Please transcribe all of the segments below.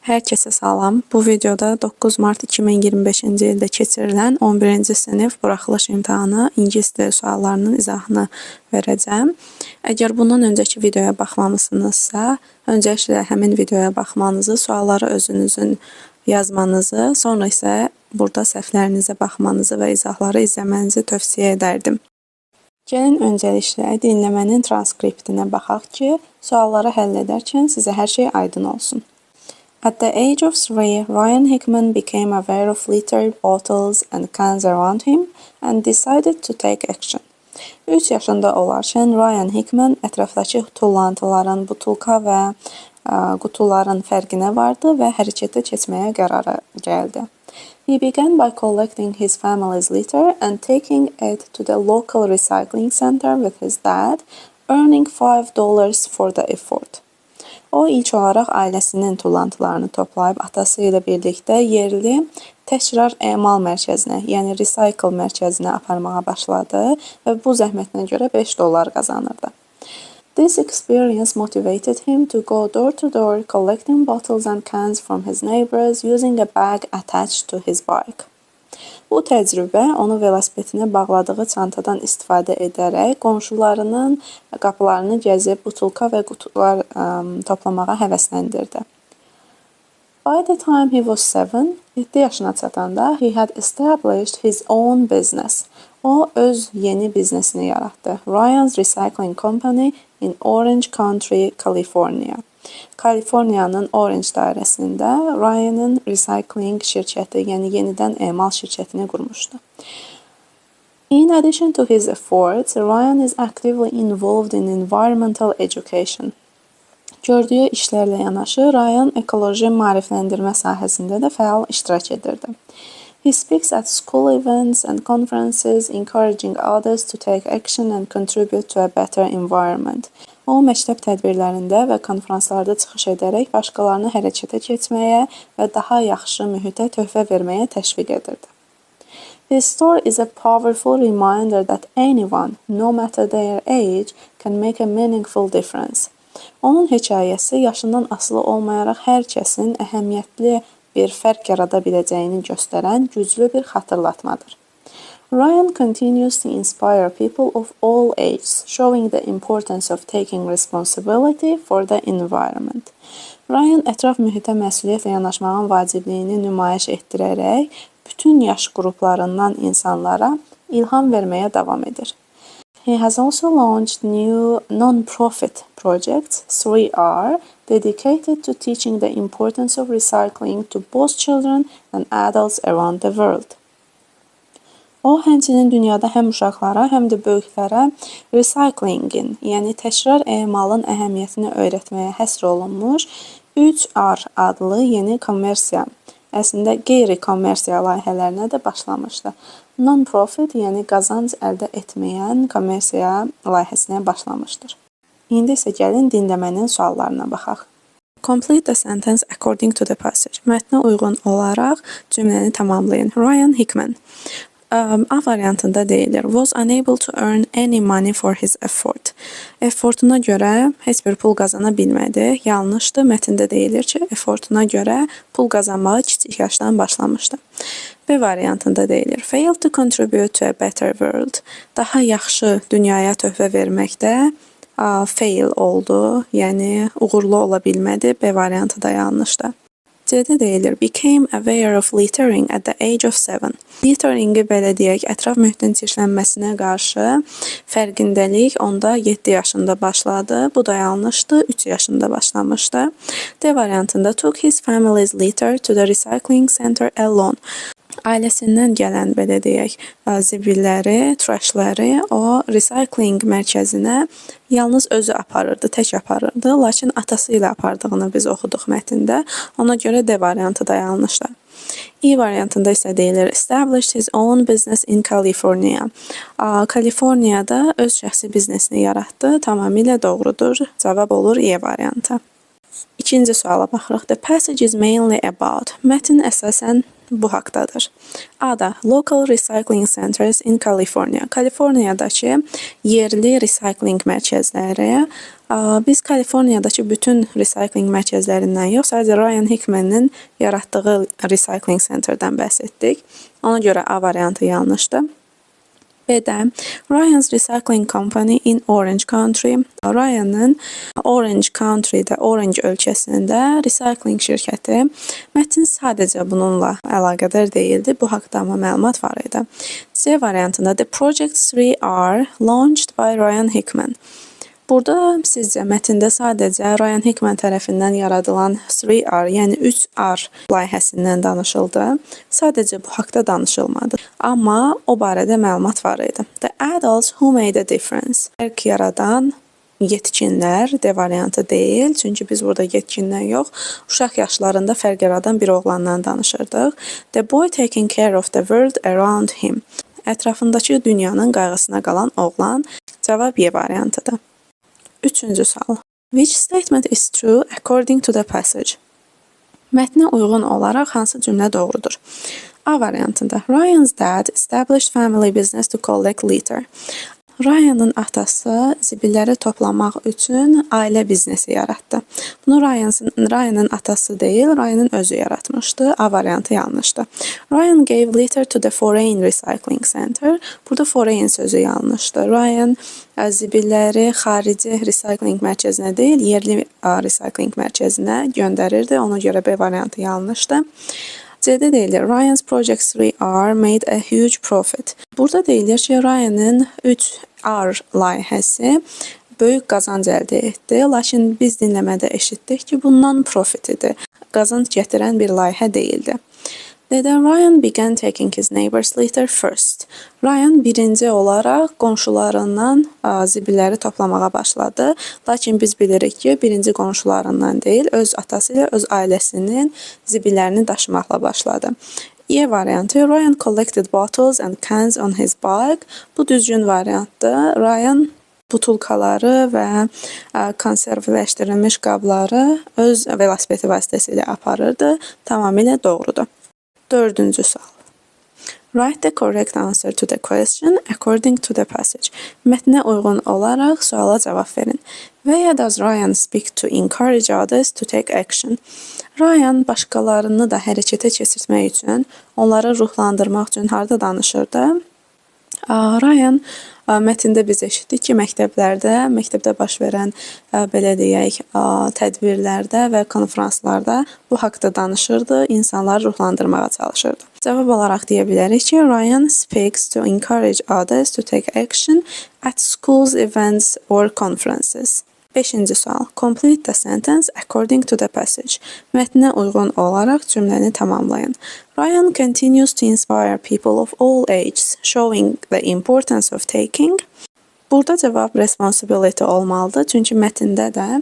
Hər kəsə salam. Bu videoda 9 mart 2025-ci ildə keçirilən 11-ci sinif buraxılış imtahanı ingilis dili suallarının izahını verəcəm. Əgər bundan öncəki videoya baxmamısınızsa, öncəliklə həmin videoya baxmanızı, sualları özünüzün yazmanızı, sonra isə burada səhvlərinizə baxmanızı və izahları izləmənizi tövsiyə edərdim. Gəlin öncəliklə dinləmənin transkriptinə baxaq ki, sualları həll edərkən sizə hər şey aydın olsun. At the age of 3, Ryan Hickman became aware of littered bottles and cans around him and decided to take action. 3 yaşında olarkən Ryan Hickman ətrafdakı tullantıların, butulka və qutuların fərqinə vardı və hərəkətə keçməyə qərara gəldi. He began by collecting his family's litter and taking it to the local recycling center with his dad, earning $5 for the effort. O ilk olaraq ailəsinin tullantılarını toplayıb atası ilə birlikdə yerli təkrar emal mərkəzinə, yəni recycle mərkəzinə aparmağa başladı və bu zəhmətinə görə $5 qazanırdı. This experience motivated him to go door to door collecting bottles and cans from his neighbors using a bag attached to his bike. Bu təcrübə onu velosipedinə bağladığı çantadan istifadə edərək qonşularının qapılarını gəzib butulka və qutular toplamağa həvəsləndirdi. By the time he was 7 yaşına çatanda, he had established his own business. O öz yeni biznesini yaratdı. Ryan's Recycling Company in Orange County, California. Kaliforniyanın Orange dairəsində Ryan'ın recycling şirkəti, yəni yenidən emal şirkətini qurmuşdu. In addition to his efforts, Ryan is actively involved in environmental education. Gördüyü işlərlə yanaşı, Ryan ekoloji maarifləndirmə sahəsində də fəal iştirak edirdi. He speaks at school events and conferences, encouraging others to take action and contribute to a better environment. O, məktəb tədbirlərində və konferanslarda çıxış edərək başqalarını hərəkətə keçməyə və daha yaxşı mühitə töhfə verməyə təşviq edirdi. His story is a powerful reminder that anyone, no matter their age, can make a meaningful difference. Onun hekayəsi yaşından asılı olmayaraq hər kəsin əhəmiyyətli bir fərq yarada biləcəyini göstərən güclü bir xatırlatmadır. Ryan continues to inspire people of all ages, showing the importance of taking responsibility for the environment. Ryan ətraf mühitə məsuliyyətlə yanaşmağın vacibliyini nümayiş etdirərək bütün yaş qruplarından insanlara ilham verməyə davam edir. He has also launched new non-profit projects, 3R, dedicated to teaching the importance of recycling to both children and adults around the world. O, həmçinin dünyada həm uşaqlara, həm də böyüklərə recyclingin, yəni təkrar emalın əhəmiyyətini öyrətməyə həsr olunmuş 3R adlı yeni kommersiya, əslində qeyri-kommersiya layihələrinə də başlamışdı. Non-profit, yəni qazanc əldə etməyən kommersiya layihəsinə başlamışdır. İndi isə gəlin dinləmənin suallarına baxaq. Complete the sentence according to the passage. Mətnə uyğun olaraq cümləni tamamlayın. Ryan Hickman A variantında deyilir. Was unable to earn any money for his effort. Effortuna görə heç bir pul qazana bilmədi. Yanlışdır. Mətndə deyilir ki, effortuna görə pul qazanmağa kiçik yaşdan başlamışdı. B variantında deyilir. Failed to contribute to a better world. Daha yaxşı dünyaya töhfə verməkdə fail oldu, yəni uğurlu ola bilmədi. B variantı da yanlışdır. C-də deyilir, became aware of littering at the age of 7. Litteringi belə deyək, ətraf mühitin çirklənməsinə qarşı fərqindəlik onda 7 yaşında başladı. Bu da yanlışdır, 3 yaşında başlamışdı. D variantında took his family's litter to the recycling center alone. Ailəsindən gələn, belə deyək, zibilləri, trashləri o recycling mərkəzinə yalnız özü aparırdı, tək aparırdı, lakin atası ilə apardığını biz oxuduq mətndə. Ona görə D variantı da yanlışdır. E variantında isə deyilir, established his own business in California. Kaliforniyada öz şəxsi biznesini yaratdı, tamamilə doğrudur. Cavab olur E variantı. İkinci suala baxırıq. The passage is mainly about. Mətn əsasən bu haqdadır. A-da Local Recycling Centers in California. Kaliforniyadakı yerli recycling mərkəzləri. Biz Kaliforniyadakı bütün recycling mərkəzlərindən yox, sadəcə Ryan Hickman'ın yaratdığı recycling centerdən bəhs etdik. Ona görə A variantı yanlışdır. B-də Ryan's Recycling Company in Orange Country. Ryan'ın Orange Country'də, Orange ölkəsində recycling şirkəti. Mətn sadəcə bununla əlaqədar deyildi. Bu haqda amma məlumat var idi. C variantında The Project 3R launched by Ryan Hickman. Burada sizcə mətndə sadəcə Ryan Hickman tərəfindən yaradılan 3R, yəni 3R layihəsindən danışıldı. Sadəcə bu haqda danışılmadı. Amma o barədə məlumat var idi. The adults who made a difference. Fərq yaradan yetkinlər, D variantı deyil. Çünki biz burada yetkindən yox, uşaq yaşlarında fərq yaradan bir oğlandan danışırdıq. The boy taking care of the world around him. Ətrafındakı dünyanın qayğısına qalan oğlan. Cavab Y variantıdır. Üçüncü sual. Which statement is true according to the passage? Mətnə uyğun olaraq hansı cümlə doğrudur? A variantında Ryan's dad established family business to collect litter. Ryan'ın atası zibilləri toplamaq üçün ailə biznesi yaratdı. Bunu Ryan'ın atası deyil, Ryan'ın özü yaratmışdı. A variantı yanlışdı. Ryan gave litter to the foreign recycling center. Burada foreign sözü yanlışdı. Ryan zibilləri xarici recycling mərkəzinə deyil, yerli recycling mərkəzinə göndərirdi. Ona görə B variantı yanlışdı. C-də deyilir, Ryan's Project 3R made a huge profit. Burada deyilir ki, Ryan'ın 3R layihəsi böyük qazanc əldə etdi. Lakin biz dinləmədə eşitdik ki, bundan profit idi. Qazanc gətirən bir layihə deyildi. D-də Ryan began taking his neighbor's litter first. Ryan birinci olaraq qonşularından zibilləri toplamağa başladı. Lakin biz bilirik ki, birinci qonşularından deyil, öz atası ilə öz ailəsinin zibillərini daşımaqla başladı. E variantı Ryan collected bottles and cans on his bike. Bu düzgün variantdır. Ryan butulkaları və konservləşdirilmiş qabları öz velosipedi vasitəsilə aparırdı. Tamamilə doğrudur. Dördüncü sual. Write the correct answer to the question according to the passage. Mətnə uyğun olaraq suala cavab verin. Where does Ryan speak to encourage others to take action? Ryan başqalarını da hərəkətə keçirtmək üçün, onları ruhlandırmaq üçün harda danışırdı? Ryan mətndə biz eşitdik ki, məktəbdə baş verən belə deyək, tədbirlərdə və konfranslarda bu haqda danışırdı, insanları ruhlandırmağa çalışırdı. Cavab olaraq deyə bilərik ki, Ryan speaks to encourage others to take action at schools, events or conferences. 5-ci sual. Complete the sentence according to the passage. Mətnə uyğun olaraq cümləni tamamlayın. Ryan continues to inspire people of all ages, showing the importance of taking. Burada cavab responsibility olmalıdır. Çünki mətndə də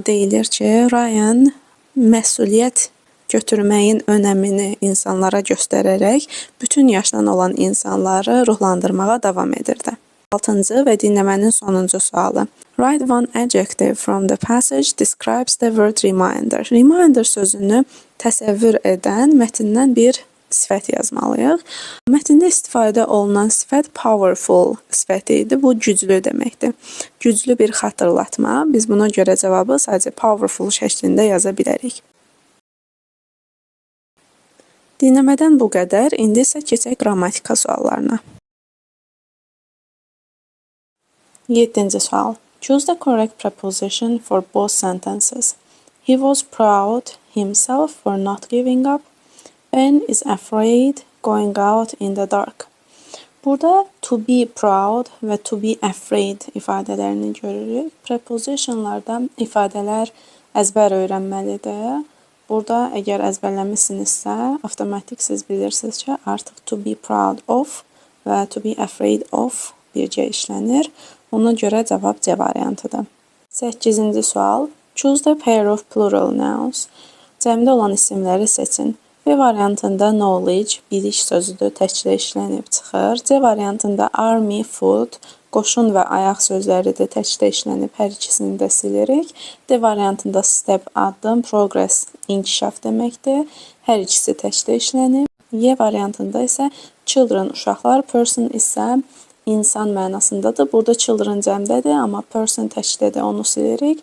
deyilir ki, Ryan məsuliyyət götürməyin önəmini insanlara göstərərək bütün yaşdan olan insanları ruhlandırmağa davam edirdi. 6-cı və dinləmənin sonuncu sualı. Write one adjective from the passage describes the word reminder. Reminder sözünü təsəvvür edən mətndən bir sifət yazmalıyıq. Mətndə istifadə olunan sifət powerful sifəti idi. Bu güclü deməkdir. Güclü bir xatırlatma. Biz buna görə cavabı sadəcə powerful şəklində yaza bilərik. Dinləmədən bu qədər. İndi isə keçək qrammatika suallarına. 7-ci sual. Choose the correct preposition for both sentences. He was proud himself for not giving up. Ben is afraid going out in the dark. Burada to be proud və to be afraid ifadələrini görürük. Prepositionlarda ifadələr əzbər öyrənməlidir. Burada əgər əzbərləmişsinizsə, avtomatik siz bilirsiniz ki, artıq to be proud of və to be afraid of birgə işlənir. Ona görə cavab C variantıdır. 8-ci sual. Choose the pair of plural nouns. Cəmdə olan isimləri seçin. B variantında knowledge, bilik sözüdür, təkcə işlənib çıxır. C variantında army, food, qoşun və ayaq sözləri də təkdə işlənib, hər ikisini də silirik. D variantında step addım, progress inkişaf deməkdir. Hər ikisi təkdə işlənib. Y variantında isə children uşaqlar, person isə insan mənasındadır. Burada children cəmdədir, amma person təkdədir, onu silirik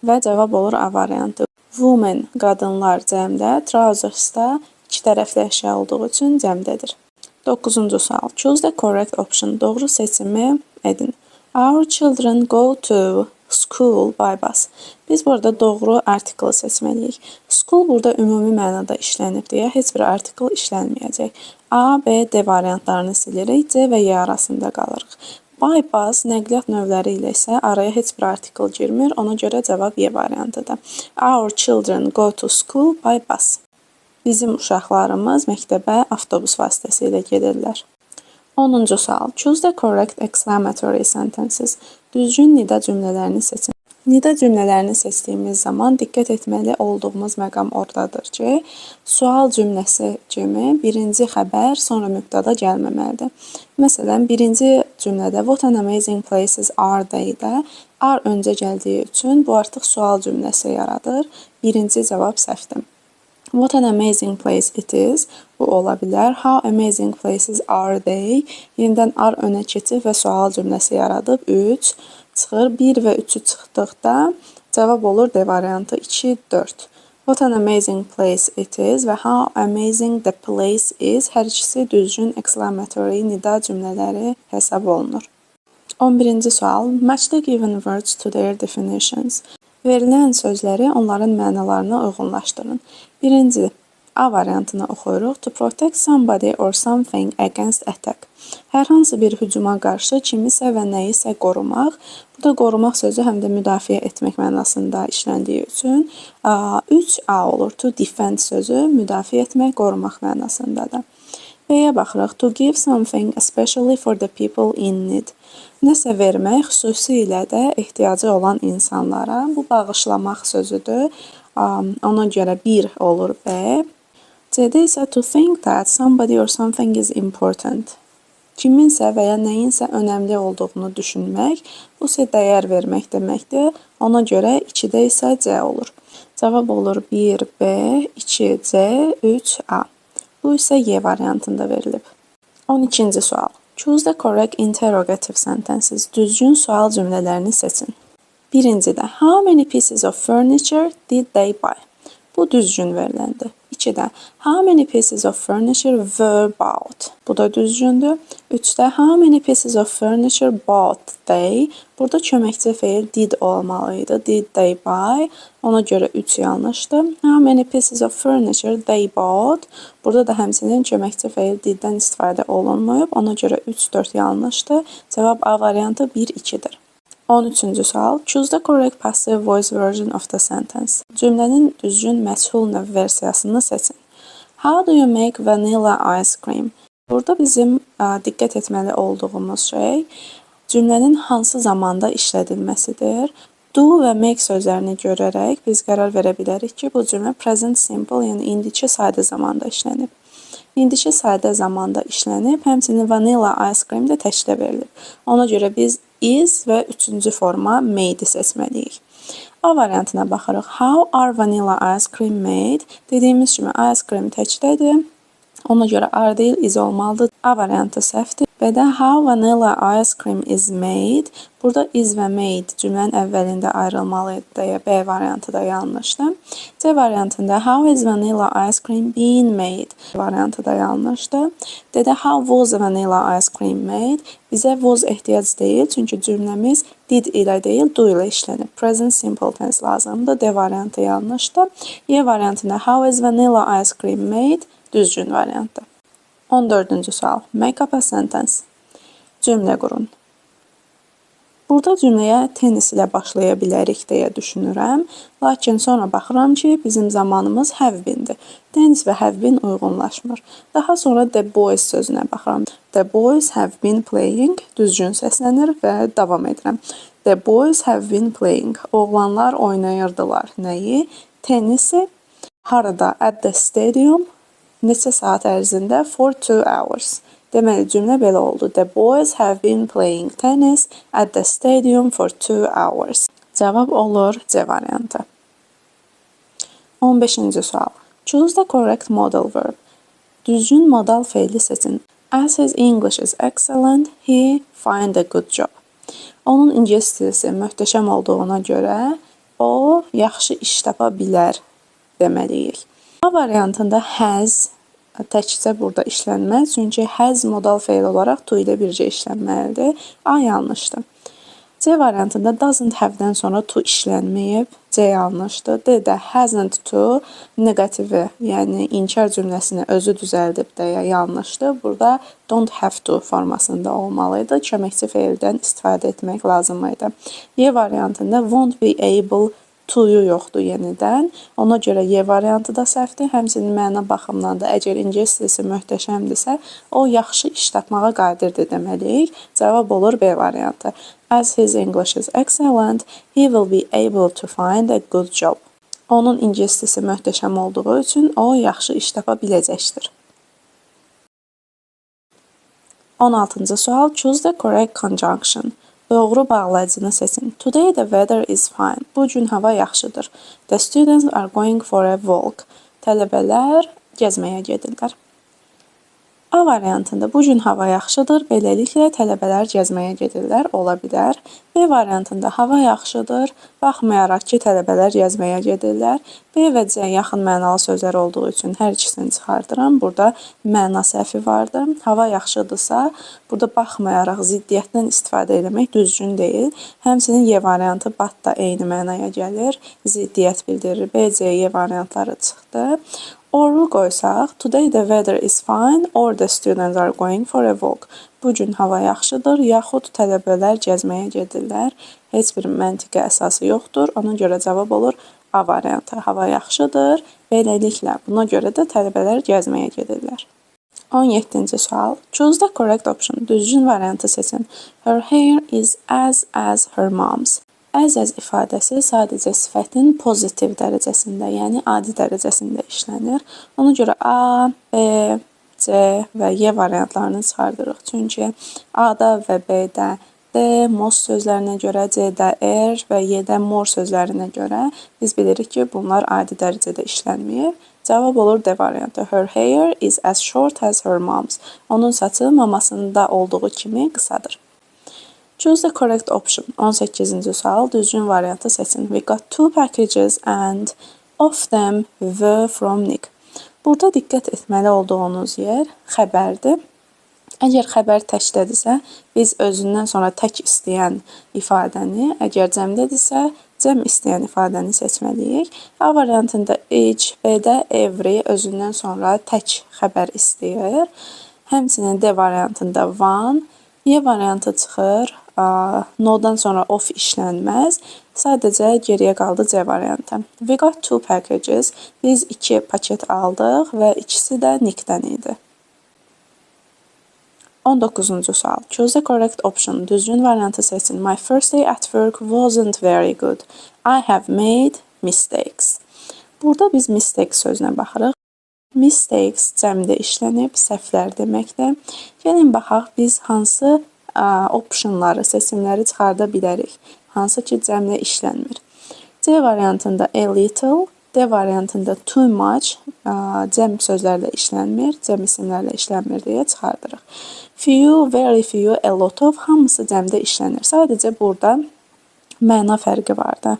və cavab olur A variantı. Women qadınlar cəmdə, trousers da iki tərəfli əşya olduğu üçün cəmdədir. 9-cu sual. Choose the correct option. Doğru seçimi edin. Our children go to school by bus. Biz burada doğru artiklı seçməliyik. School burada ümumi mənada işlənib deyə heç bir artikl işlənməyəcək. A, B, D variantlarını silirik. C və Y arasında qalırıq. By bus nəqliyyat növləri ilə isə araya heç bir artikl girmir. Ona görə cavab Y variantıdır. Our children go to school by bus. Bizim uşaqlarımız məktəbə avtobus vasitəsilə gedirlər. 10-cu sual. Choose the correct exclamatory sentences. Düzgün nida cümlələrini seçin. Nida cümlələrini seçdiyimiz zaman diqqət etməli olduğumuz məqam oradadır ki, sual cümləsi kimi birinci xəbər, sonra mübtəda gəlməməlidir. Məsələn, birinci cümlədə What an amazing places are they-də are öncə gəldiyi üçün bu artıq sual cümləsi yaradır. Birinci cavab səhvdir. What an amazing place it is. Bu ola bilər. How amazing places are they? Yenidən are önə keçib və sual cümləsi yaradıb. 3 çıxır. 1 və 3-ü çıxdıqda cavab olur D variantı 2, 4. What an amazing place it is və how amazing the place is. Hər ikisi düzgün exclamatory nida cümlələri hesab olunur. 11-ci sual. Match the given words to their definitions. Verilən sözləri onların mənalarına uyğunlaşdırın. Birinci A variantını oxuyuruq. To protect somebody or something against attack. Hər hansı bir hücuma qarşı kimisə və nəyisə qorumaq. Burada qorumaq sözü həm də müdafiə etmək mənasında işləndiyi üçün 3A olur. To defend sözü müdafiə etmək, qorumaq mənasındadır. B-yə baxırıq. To give something especially for the people in need. Nəsə vermək, xüsusilə də ehtiyacı olan insanlara. Bu bağışlamaq sözüdür. Ona görə 1 olur B. C-də isə to think that somebody or something is important. Kiminsə və ya nəyinsə önəmli olduğunu düşünmək, bu isə dəyər vermək deməkdir. Ona görə 2-də isə C olur. Cavab olur 1B, 2C, 3A. Bu isə Y variantında verilib. 12-ci sual. Choose the correct interrogative sentences. Düzgün sual cümlələrini seçin. Birincidə, how many pieces of furniture did they buy? Bu düzgün veriləndir. 2-də, how many pieces of furniture were bought? Bu da düzgündür. 3-də, how many pieces of furniture bought they? Burada köməkçi feil did olmalıydı. Did they buy? Ona görə 3 yanlışdır. How many pieces of furniture they bought? Burada da həmçinin köməkçi feil diddən istifadə olunmayıb. Ona görə 3-4 yanlışdır. Cavab A variantı 1-2-dir. 13-cü sual. Choose the correct passive voice version of the sentence. Cümlənin düzgün məchul növ versiyasını seçin. How do you make vanilla ice cream? Burada bizim diqqət etməli olduğumuz şey cümlənin hansı zamanda işlədilməsidir. Do və make sözlərini görərək biz qərar verə bilərik ki, bu cümlə present simple, yəni indiki sadə zamanda işlənib. İndiki sadə zamanda işlənib, həmçinin vanilla ice cream də təkdə verilib. Ona görə biz is və 3-cü forma made-i seçməliyik. A variantına baxırıq. How are vanilla ice cream made? Dediyimiz kimi ice cream təkdədir. Ona görə are deyil, is olmalıdır. A variantı səhvdir. B-də how vanilla ice cream is made. Burada is və made cümlənin əvvəlində ayrılmalıydı deyə B variantı da yanlışdır. C variantında how is vanilla ice cream being made variantı da yanlışdır. D-də how was vanilla ice cream made. Bizə was ehtiyac deyil, çünki cümləmiz did ilə deyil, do ilə işlənib. Present simple tense lazımdır. D variantı yanlışdır. Y variantında how is vanilla ice cream made düzgün variantdır. 14-cü sual. Make up a sentence. Cümlə qurun. Burada cümləyə tennis ilə başlaya bilərik deyə düşünürəm. Lakin sonra baxıram ki, bizim zamanımız have beendir. Tennis və have been uyğunlaşmır. Daha sonra the boys sözünə baxıram. The boys have been playing düzgün səslənir və davam edirəm. The boys have been playing. Oğlanlar oynayırdılar. Nəyi? Tennisi. Harada? At the stadium. Neçə saat ərzində? For 2 hours. Deməli, cümlə belə oldu. The boys have been playing tennis at the stadium for 2 hours. Cavab olur C variantı. 15-ci sual. Choose the correct modal verb. Düzgün modal feili seçin. As his English is excellent, he find a good job. Onun ingilis dilisi möhtəşəm olduğuna görə o yaxşı iş tapa bilər deməliyik. A variantında has təkcə burada işlənməz, çünki has modal feil olaraq to ilə bircə işlənməlidir. A yanlışdır. C variantında doesn't have-dən sonra to işlənməyib. C yanlışdır. D də hasn't to negativi, yəni inkar cümləsini özü düzəldib deyə yanlışdır. Burada don't have to formasında olmalıydı. Köməkçi feildən istifadə etmək lazım idi. Y variantında won't be able to-yu yoxdur yenidən. Ona görə Y variantı da səhvdir. Həmçinin məna baxımından da əgər ingilis dilisi möhtəşəmdirsə, o yaxşı iş tapmağa qadirdir deməliyik. Cavab olur B variantı. As his English is excellent, he will be able to find a good job. Onun ingilis dilisi möhtəşəm olduğu üçün o yaxşı iş tapa biləcəkdir. 16-cı sual. Choose the correct conjunction. Doğru bağlayıcını seçin. Today the weather is fine. Bu gün hava yaxşıdır. The students are going for a walk. Tələbələr gəzməyə gedirlər. A variantında bu gün hava yaxşıdır, beləliklə tələbələr gəzməyə gedirlər, ola bilər. B variantında hava yaxşıdır, baxmayaraq ki, tələbələr gəzməyə gedirlər. B və C yaxın mənalı sözlər olduğu üçün hər ikisini çıxardıram. Burada məna səhvi vardır. Hava yaxşıdırsa, burada baxmayaraq ziddiyyətdən istifadə etmək düzgün deyil. Həmçinin Y variantı bat da eyni mənaya gəlir, ziddiyyət bildirir. B, C, Y variantları çıxdı. Or-u qoysaq, today the weather is fine or the students are going for a walk. Bu gün hava yaxşıdır, yaxud tələbələr gəzməyə gedirlər. Heç bir məntiqi əsası yoxdur. Ona görə cavab olur A variantı. Hava yaxşıdır, beləliklə buna görə də tələbələr gəzməyə gedirlər. 17-ci sual. Choose the correct option. Düzgün variantı seçin. Her hair is as her mom's. As ifadəsi sadəcə sifətin pozitiv dərəcəsində, yəni adi dərəcəsində işlənir. Ona görə A, B, C və Y variantlarını çıxardırıq. Çünki A-da və B-də D, most sözlərinə görə, C-də er və Y-də more sözlərinə görə biz bilirik ki, bunlar adi dərəcədə işlənməyib. Cavab olur D variantı. Her hair is as short as her mom's. Onun saçı mamasında olduğu kimi qısadır. Choose the correct option. 18-ci sual. Düzgün variantı seçin. We got 2 packages and of them were from Nick. Burada diqqət etməli olduğunuz yer xəbərdir. Əgər xəbər təkdədirsə, biz özündən sonra tək istəyən ifadəni, əgər cəmdədirsə, cəm istəyən ifadəni seçməliyik. A variantında each, B-də every özündən sonra tək xəbər istəyir. Həmçinin D variantında one, Y variantı çıxır. No-dan sonra of işlənməz. Sadəcə geriyə qaldı C variantı. We got 2 packages. Biz 2 paket aldıq və ikisi də Nick-dən idi. 19-cu sual. Choose the correct option. Düzgün variantı seçin. My first day at work wasn't very good. I have made mistakes. Burada biz mistakes sözünə baxırıq. Mistakes cəmdə işlənib, səhvlər deməkdir. Gəlin baxaq biz hansı optionları, seçimləri çıxarda bilərik. Hansı ki, cəmlə işlənmir. C variantında a little, D variantında too much, cəm sözlərlə işlənmir, cəm isimlərlə işlənmir deyə çıxardırıq. Few, very few, a lot of hamısı cəmdə işlənir. Sadəcə burada məna fərqi var da.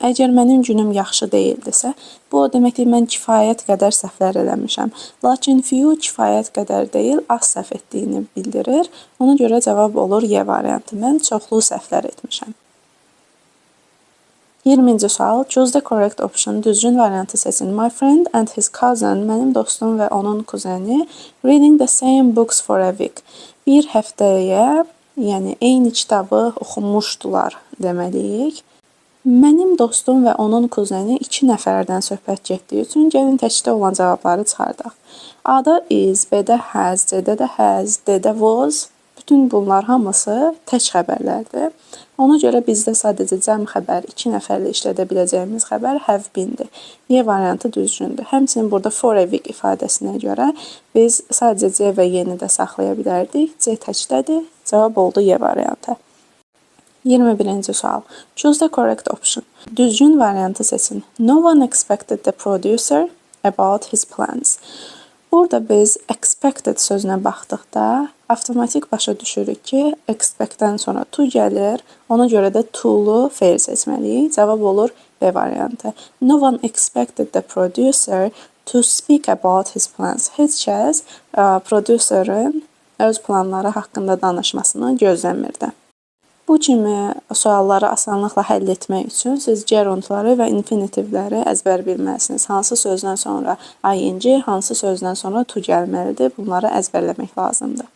Əgər mənim günüm yaxşı deyildisə, bu o deməkdir mən kifayət qədər səhvlər eləmişəm. Lakin few kifayət qədər deyil, az səhv etdiyini bildirir. Ona görə cavab olur Y variantı. Mən çoxlu səhvlər etmişəm. 20-ci sual. Choose the correct option. Düzgün variantı seçin. My friend and his cousin, mənim dostum və onun kuzeni, reading the same books for a week. Bir həftəyə, yəni eyni kitabı oxumuşdular deməliyik. Mənim dostum və onun kuzeni 2 nəfərdən söhbət getdiyi üçün gəlin təkdə olan cavabları çıxardaq. A-da is, B-də has, C-də də has, D-də was. bütün bunlar hamısı tək xəbərlərdir. Ona görə bizdə sadəcə cəm xəbər, 2 nəfərlə işlədə biləcəyimiz xəbər have been-dir. Y variantı düzgündür. Həmçinin burada for a week ifadəsinə görə biz sadəcə C və Y-ni də saxlaya bilərdik. C təkdədir. Cavab oldu Y variantı. 21-ci sual. Choose the correct option. Düzgün variantı seçin. No one expected the producer about his plans. Burada biz expected sözünə baxdıqda avtomatik başa düşürük ki, expect-dən sonra to gəlir. Ona görə də to-lu fe'l seçməliyik. Cavab olur B variantı. No one expected the producer to speak about his plans. Heç kəs prodüserin öz planları haqqında danışmasını gözləmirdi. Bu kimi sualları asanlıqla həll etmək üçün siz gerontları və infinitivləri əzbər bilməlisiniz. Hansı sözdən sonra ing, hansı sözdən sonra to gəlməlidir. Bunları əzbərləmək lazımdır.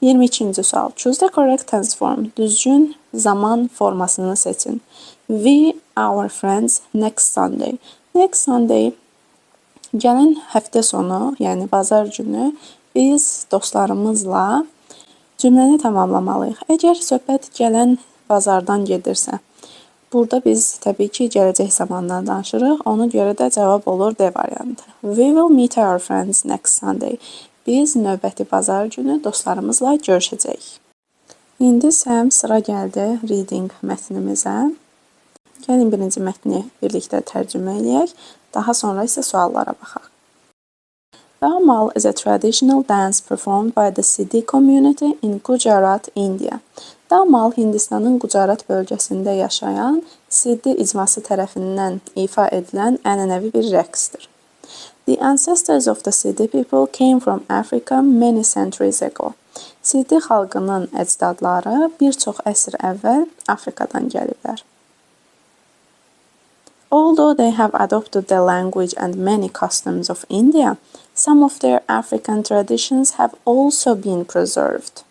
22-ci sual. Choose the correct tense form. Düzgün zaman formasını seçin. We, our friends, next Sunday. Next Sunday gələn həftə sonu, yəni bazar günü biz dostlarımızla cümləni tamamlamalıyıq. Əgər söhbət gələn bazardan gedirsə, burada biz təbii ki, gələcək zamandan danışırıq. Ona görə də cavab olur D variantı. We will meet our friends next Sunday. Biz növbəti bazar günü dostlarımızla görüşəcəyik. İndi isə sıra gəldi reading mətnimizə. Gəlin birinci mətni birlikdə tərcümə eləyək. Daha sonra isə suallara baxaq. Damal is a traditional dance performed by the Siddi community in Gujarat, India. Damal Hindistanın Gujarat bölgəsində yaşayan Siddi icması tərəfindən ifa edilən ənənəvi bir rəqsdir. The ancestors of the Siddi people came from Africa many centuries ago. Siddi xalqının əcdadları bir çox əsr əvvəl Afrikadan gəliblər. Although they have adopted the language and many customs of India, some of their African traditions have also been preserved.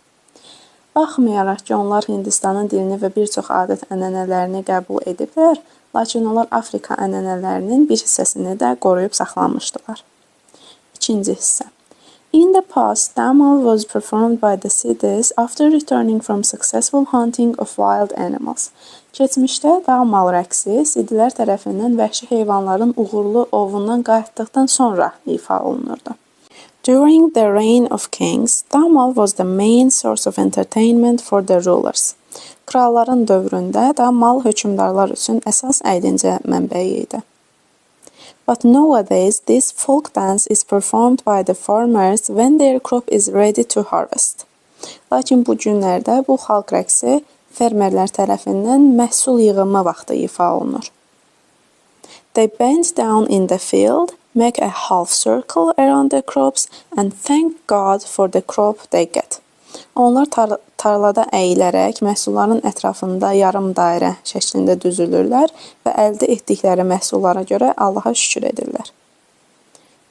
Baxmayaraq ki, onlar Hindistanın dilini və bir çox adət-ənənələrini qəbul ediblər, lakin onlar Afrika ənənələrinin bir hissəsini də qoruyub saxlamışdılar. İkinci hissə. In the past, Damal was performed by the Siddhis after returning from successful hunting of wild animals. Keçmişdə Damal rəqsi Siddilər tərəfindən vəhşi heyvanların uğurlu ovundan qayıtdıqdan sonra ifa olunurdu. During the reign of kings, Damal was the main source of entertainment for the rulers. Kralların dövründə Damal hökmdarlar üçün əsas əyləncə mənbəyi idi. But nowadays, this folk dance is performed by the farmers when their crop is ready to harvest. Lakin bu günlərdə bu xalq rəqsi fermerlər tərəfindən məhsul yığımı vaxtı ifa olunur. They bend down in the field, make a half circle around the crops and thank God for the crop they get. Onlar tarlada əyilərək məhsulların ətrafında yarım dairə şəklində düzülürlər və əldə etdikləri məhsullara görə Allaha şükür edirlər.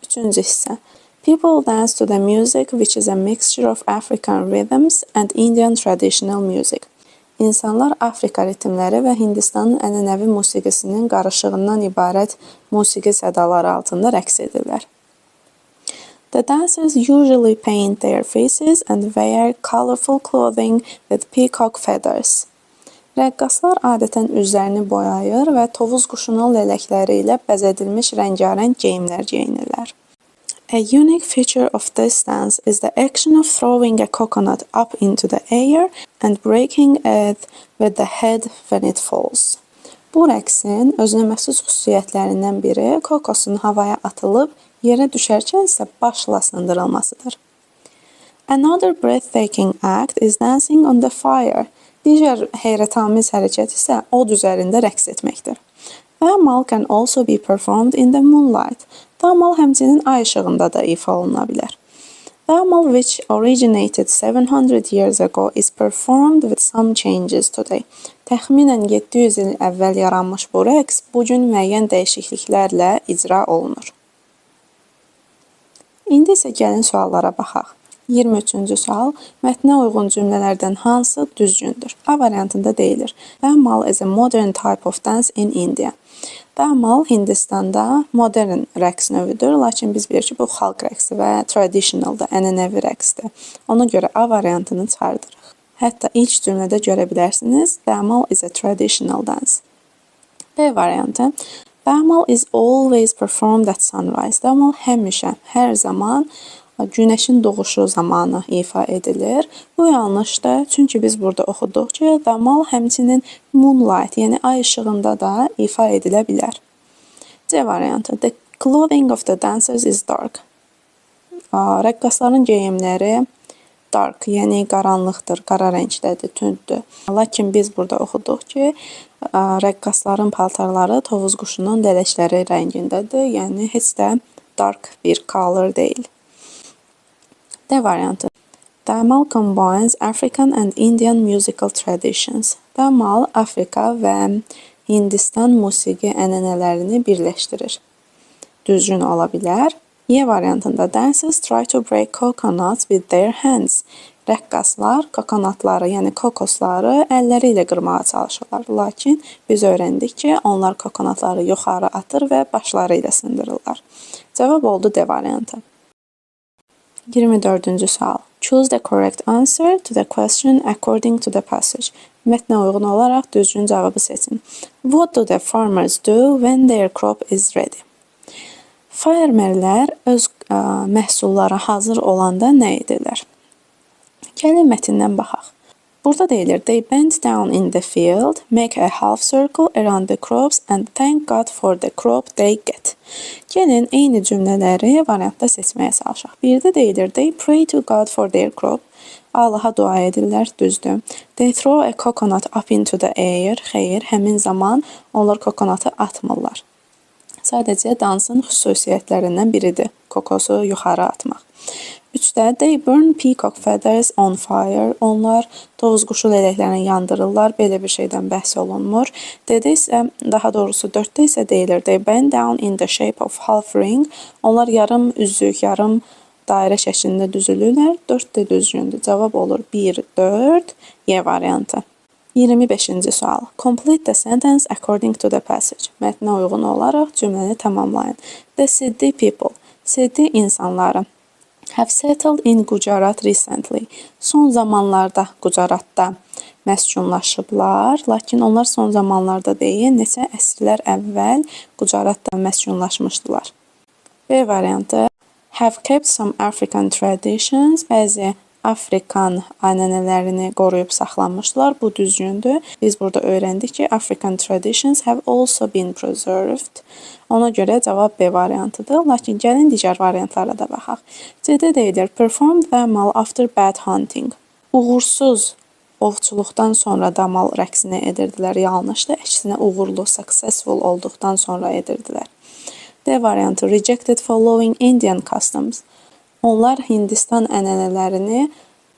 Üçüncü hissə. People dance to the music which is a mixture of African rhythms and Indian traditional music. İnsanlar Afrika ritmləri və Hindistanın ənənəvi musiqisinin qarışığından ibarət musiqi sədaları altında rəqs edirlər. The dancers usually paint their faces and wear colorful clothing with peacock feathers. Rəqqaslar adətən üzlərini boyayır və tovuz quşunun lələkləri ilə bəzədilmiş rəngarəng geyimlər geyinirlər. A unique feature of this dance is the action of throwing a coconut up into the air and breaking it with the head when it falls. Bu rəqsin özünə məxsus xüsusiyyətlərindən biri kokosun havaya atılıb yerə düşərkən isə başla sındırılmasıdır. Another breathtaking act is dancing on the fire. Digər heyrətamiz hərəkət isə od üzərində rəqs etməkdir. Damal can also be performed in the moonlight. Damal həmçinin ay işığında da ifa oluna bilər. Damal, which originated 700 years ago, is performed with some changes today. Təxminən 700 il əvvəl yaranmış bu rəqs bugün müəyyən dəyişikliklərlə icra olunur. İndi isə gəlin suallara baxaq. 23-cü sual. Mətnə uyğun cümlələrdən hansı düzgündür? A variantında deyilir. Damal is a modern type of dance in India. Damal Hindistanda modern rəqs növüdür, lakin biz bilirik ki, bu xalq rəqsi və traditionaldır, ənənəvi rəqsdir. Ona görə A variantını çıxardırıq. Hətta ilk cümlədə görə bilərsiniz. Dəmal is a traditional dance. B variantı. Dəmal is always performed at sunrise. Dəmal həmişə, hər zaman günəşin doğuşu zamanı ifa edilir. Bu yanlışdır. Çünki biz burada oxuduq ki, dəmal həmçinin moonlight, yəni ay işığında da ifa edilə bilər. C variantı. The clothing of the dancers is dark. Rəqqasların geyimləri dark, yəni qaranlıqdır, qara rəngdədir, tündür. Lakin biz burada oxuduq ki, rəqqasların paltarları tovuz quşunun lələkləri rəngindədir, yəni heç də dark bir color deyil. D variantı. Dəmal combines African and Indian musical traditions. Dəmal Afrika və Hindistan musiqi ənənələrini birləşdirir. Düzgün ola bilər. E variantında dancers try to break coconuts with their hands. Rəqqaslar kokonatları, yəni kokosları əlləri ilə qırmağa çalışırlar. Lakin biz öyrəndik ki, onlar kokonatları yuxarı atır və başları ilə sındırırlar. Cavab oldu D variantı. 24-cü sual. Choose the correct answer to the question according to the passage. Mətnə uyğun olaraq düzgün cavabı seçin. What do the farmers do when their crop is ready? Fermerlər öz məhsulları hazır olanda nə edirlər? Gəlin mətndən baxaq. Burada deyilir, they bend down in the field, make a half circle around the crops and thank God for the crop they get. Gəlin eyni cümlələri variantda seçməyə çalışaq. Bir də deyilir, they pray to God for their crop. Allaha dua edirlər, düzdür. They throw a coconut up into the air. Xeyr, həmin zaman onlar kokonatı atmırlar. Sadəcə dansın xüsusiyyətlərindən biridir, kokosu yuxarı atmaq. 3-də they burn peacock feathers on fire. Onlar tovuz quşu lələklərini yandırırlar. Belə bir şeydən bəhs olunmur. D-də isə, daha doğrusu 4-də isə deyilir, they bend down in the shape of half ring. Onlar yarım üzük, yarım dairə şəklində düzülürlər. 4-də düzgündür. Cavab olur 1, 4, E variantı. 25-ci sual. Complete the sentence according to the passage. Mətnə uyğun olaraq cümləni tamamlayın. The Siddi people, Siddi insanları have settled in Gujarat recently. Son zamanlarda Gujaratda məskunlaşıblar, lakin onlar son zamanlarda deyil, neçə əsrlər əvvəl Gujaratda məskunlaşmışdılar. B variantı. Have kept some African traditions. Bəzi Afrikan ənənələrini qoruyub saxlamışlar. Bu düzgündür. Biz burada öyrəndik ki, African traditions have also been preserved. Ona görə cavab B variantıdır. Lakin gəlin digər variantlara da baxaq. C-də deyilir, performed dəmal after bad hunting. Uğursuz ovçuluqdan sonra dəmal rəqsini edirdilər. Yanlışdır. Əksinə uğurlu, successful olduqdan sonra edirdilər. D variantı, rejected following Indian customs. Onlar Hindistan ənənələrini,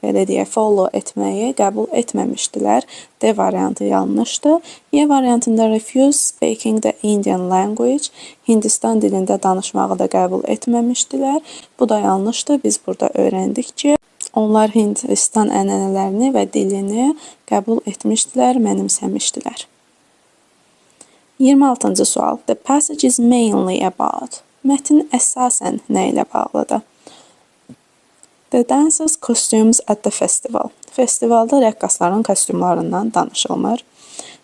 belə deyək, follow etməyi qəbul etməmişdilər. D variantı yanlışdır. E variantında refuse speaking the Indian language. Hindistan dilində danışmağı da qəbul etməmişdilər. Bu da yanlışdır. Biz burada öyrəndik ki, onlar Hindistan ənənələrini və dilini qəbul etmişdilər, mənimsəmişdilər. 26-cı sual. The passage is mainly about. Mətn əsasən nə ilə bağlıdır? The dancers' costumes at the festival. Festivalda rəqqasların kostyumlarından danışılmır.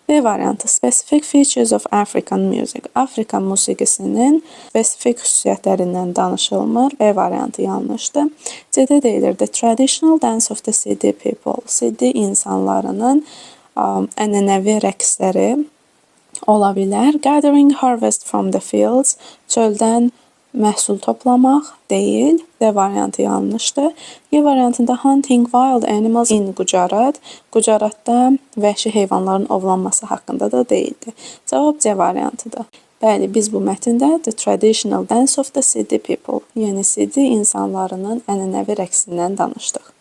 B variantı, specific features of African music. Afrika musiqisinin spesifik xüsusiyyətlərindən danışılmır. B variantı yanlışdır. C-də deyilir, the traditional dance of the Siddi people. Siddi insanlarının ənənəvi rəqsləri ola bilər. Gathering harvest from the fields. Çöldən məhsul toplamaq deyil. D variantı yanlışdır. E variantında hunting wild animals in Gujarat. Gujaratda vəhşi heyvanların ovlanması haqqında da deyildi. Cavab C variantıdır. Bəli, biz bu mətndə the traditional dance of the Siddi people, yəni Siddi insanlarının ənənəvi rəqsindən danışdıq.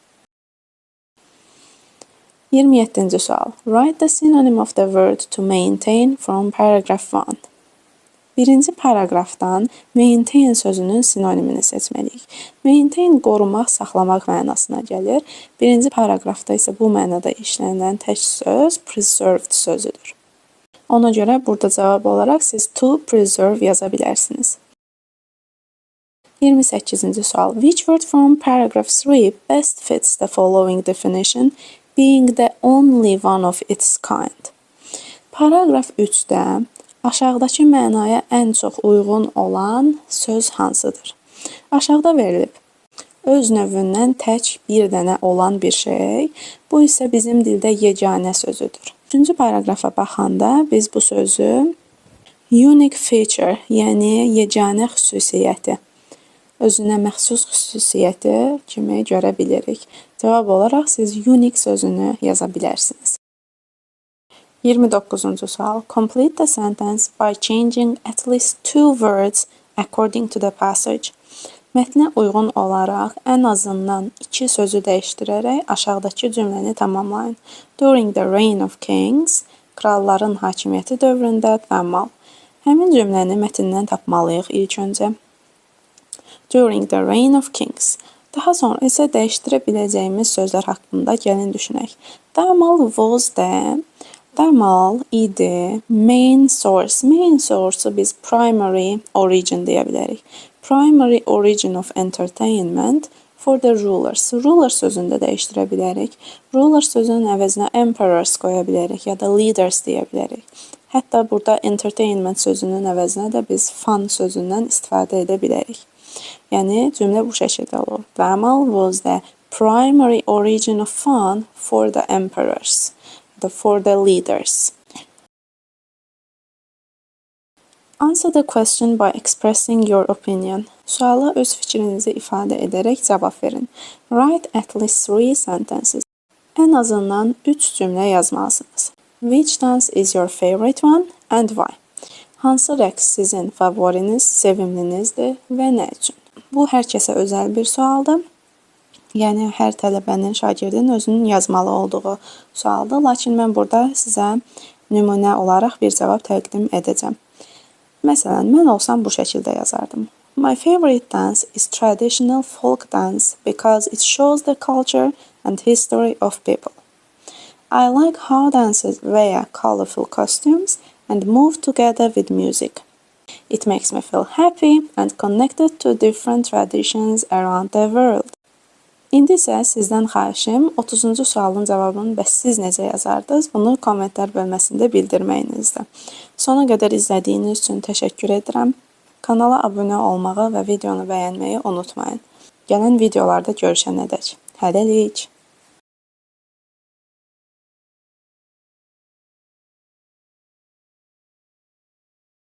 27-ci sual. Write the synonym of the word to maintain from paragraph 1. Birinci paragrafdan maintain sözünün sinonimini seçməliyik. Maintain qorumaq, saxlamaq mənasına gəlir. Birinci paragrafda isə bu mənada işlənilən tək söz preserved sözüdür. Ona görə burada cavab olaraq siz to preserve yaza bilərsiniz. 28-ci sual. Which word from paragraph 3 best fits the following definition? being the only one of its kind. Paragraf 3-də aşağıdakı mənaya ən çox uyğun olan söz hansıdır? Aşağıda verilib. Öz növündən tək bir dənə olan bir şey, bu isə bizim dildə yeganə sözüdür. 3-cü paragrafa baxanda biz bu sözü unique feature, yəni yeganə xüsusiyyəti, özünə məxsus xüsusiyyəti kimi görə bilirik. Cavab olaraq siz unique sözünü yaza bilərsiniz. 29-cu sual. Complete the sentence by changing at least 2 words according to the passage. Mətnə uyğun olaraq ən azından 2 sözü dəyişdirərək aşağıdakı cümləni tamamlayın. During the reign of kings, kralların hakimiyyəti dövründə təmal. Həmin cümləni mətndən tapmalıyıq ilk öncə. During the reign of kings. Daha sonra isə dəyişdirə biləcəyimiz sözlər haqqında gəlin düşünək. Təmal was the, təmal idi, main source. Main source-u biz primary origin deyə bilərik. Primary origin of entertainment for the rulers. Ruler sözünü də dəyişdirə bilərik. Ruler sözünün əvəzinə emperors qoya bilərik ya da leaders deyə bilərik. Hətta burada entertainment sözünün əvəzinə də biz fun sözündən istifadə edə bilərik. Yəni cümlə bu şəkildə olur. Təmal was the primary origin of fun for the emperors, for the leaders. Answer the question by expressing your opinion. Suala öz fikrinizi ifadə edərək cavab verin. Write at least 3 sentences. Ən azından 3 cümlə yazmalısınız. Which dance is your favorite one and why? Hansı rəqs sizin favoriniz, sevimlinizdir və nə üçün? Bu hər kəsə özəl bir sualdır. Yəni hər tələbənin, şagirdin özünün yazmalı olduğu sualdır. Lakin mən burada sizə nümunə olaraq bir cavab təqdim edəcəm. Məsələn, mən olsam bu şəkildə yazardım. My favorite dance is traditional folk dance because it shows the culture and history of people. I like how dancers wear colorful costumes and move together with music. It makes me feel happy and connected to different traditions around the world. İndi isə sizdən xahişim 30-cu sualın cavabını bəs siz necə yazardınız? Bunu kommentlər bölməsində bildirməyinizdir. Sona qədər izlədiyiniz üçün təşəkkür edirəm. Kanala abunə olmağı və videonu bəyənməyi unutmayın. Gələn videolarda görüşənədək. Hələlik.